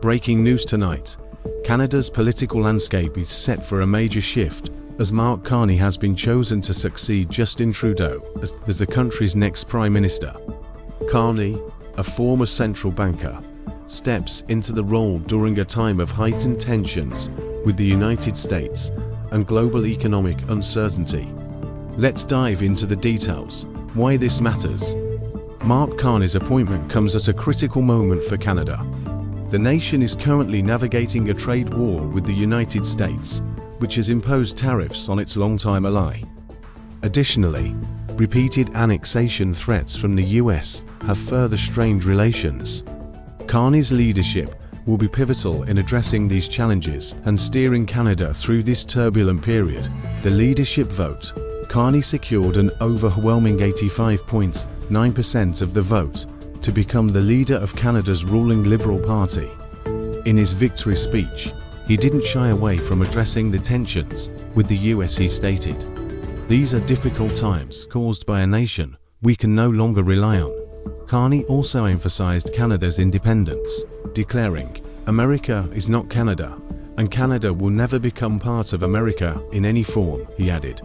Breaking news tonight. Canada's political landscape is set for a major shift, as Mark Carney has been chosen to succeed Justin Trudeau as the country's next Prime Minister. Carney, a former central banker, steps into the role during a time of heightened tensions with the United States and global economic uncertainty. Let's dive into the details, why this matters. Mark Carney's appointment comes at a critical moment for Canada. The nation is currently navigating a trade war with the United States, which has imposed tariffs on its longtime ally. Additionally, repeated annexation threats from the US have further strained relations. Carney's leadership will be pivotal in addressing these challenges and steering Canada through this turbulent period. The leadership vote. Carney secured an overwhelming 85.9% of the vote to become the leader of Canada's ruling Liberal Party. In his victory speech, he didn't shy away from addressing the tensions with the US. He stated, "These are difficult times caused by a nation we can no longer rely on." Carney also emphasized Canada's independence, declaring, "America is not Canada, and Canada will never become part of America in any form." He added,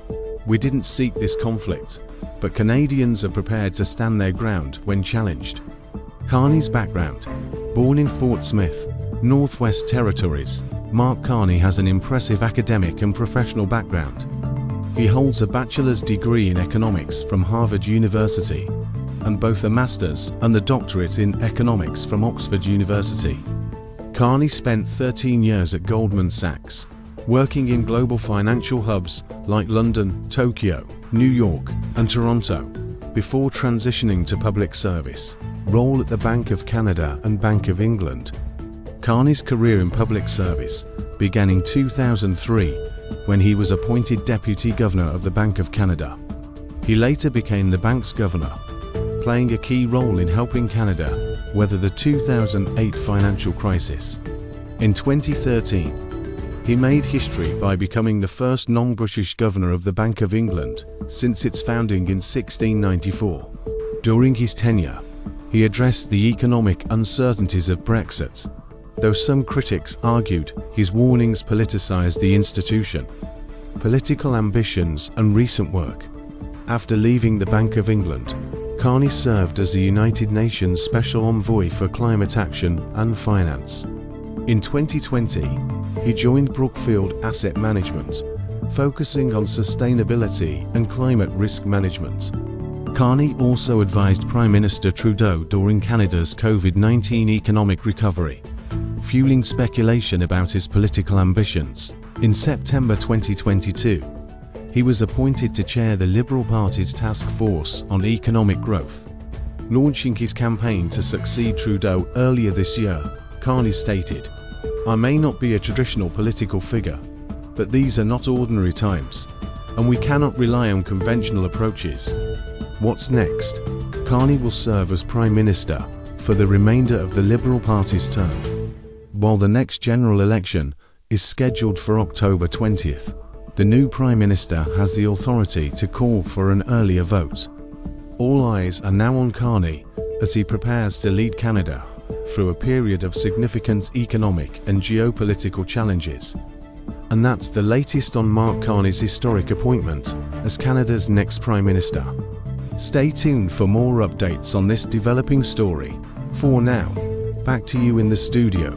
"We didn't seek this conflict, but Canadians are prepared to stand their ground when challenged." Carney's background. Born in Fort Smith, Northwest Territories, Mark Carney has an impressive academic and professional background. He holds a bachelor's degree in economics from Harvard University, and both a master's and a doctorate in economics from Oxford University. Carney spent 13 years at Goldman Sachs, working in global financial hubs like London, Tokyo, New York, and Toronto, before transitioning to public service role at the Bank of Canada and Bank of England. Carney's career in public service began in 2003 when he was appointed Deputy Governor of the Bank of Canada. He later became the bank's governor, playing a key role in helping Canada weather the 2008 financial crisis. In 2013, he made history by becoming the first non-British governor of the Bank of England since its founding in 1694. During his tenure, he addressed the economic uncertainties of Brexit, though some critics argued his warnings politicized the institution. Political ambitions and recent work. After leaving the Bank of England, Carney served as the United Nations Special Envoy for Climate Action and Finance. In 2020, he joined Brookfield Asset Management, focusing on sustainability and climate risk management. Carney also advised Prime Minister Trudeau during Canada's COVID-19 economic recovery, fueling speculation about his political ambitions. In September 2022, he was appointed to chair the Liberal Party's task force on economic growth. Launching his campaign to succeed Trudeau earlier this year, Carney stated, "I may not be a traditional political figure, but these are not ordinary times, and we cannot rely on conventional approaches." What's next? Carney will serve as Prime Minister for the remainder of the Liberal Party's term, while the next general election is scheduled for October 20th. The new Prime Minister has the authority to call for an earlier vote. All eyes are now on Carney as he prepares to lead Canada through a period of significant economic and geopolitical challenges. And that's the latest on Mark Carney's historic appointment as Canada's next Prime Minister. Stay tuned for more updates on this developing story. For now, back to you in the studio.